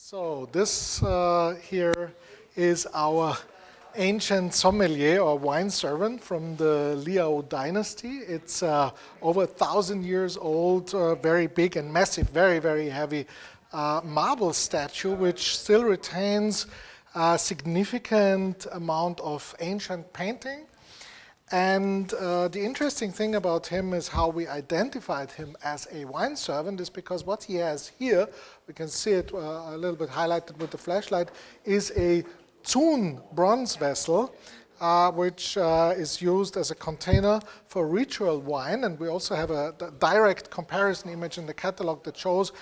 So this here is our ancient sommelier or wine servant from the Liao dynasty. It's over 1,000 years old, very big and massive, very, very heavy marble statue, which still retains a significant amount of ancient painting. And the interesting thing about him is how we identified him as a wine servant is because what he has here, we can see it a little bit highlighted with the flashlight, is a Thun bronze vessel, which is used as a container for ritual wine. And we also have a direct comparison image in the catalog that shows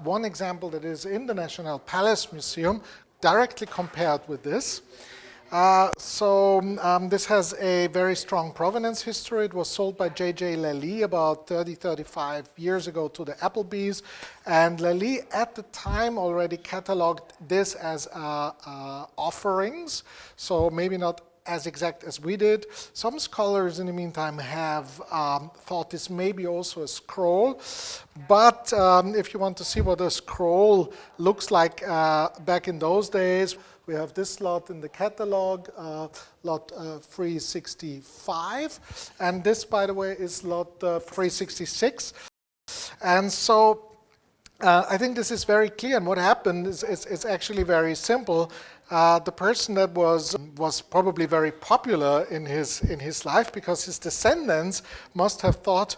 one example that is in the National Palace Museum, directly compared with this. This has a very strong provenance history. It was sold by J.J. Lally about 35 years ago to the Applebee's. And Lally at the time already cataloged this as offerings, so maybe not as exact as we did. Some scholars in the meantime have thought this may be also a scroll, but if you want to see what a scroll looks like back in those days, we have this lot in the catalog, lot 365, and this, by the way, is lot 366. And so I think this is very clear, and what happened is actually very simple. The person that was probably very popular in his life because his descendants must have thought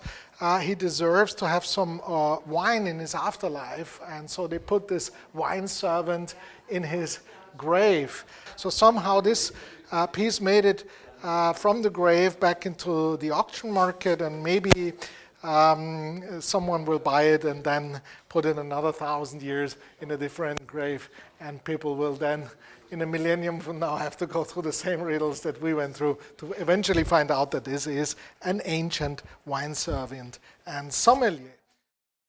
he deserves to have some wine in his afterlife, and so they put this wine servant in his grave. So somehow this piece made it from the grave back into the auction market, and maybe someone will buy it and then put it another 1,000 years in a different grave, and people will then in a millennium from now have to go through the same riddles that we went through to eventually find out that this is an ancient wine servant and sommelier.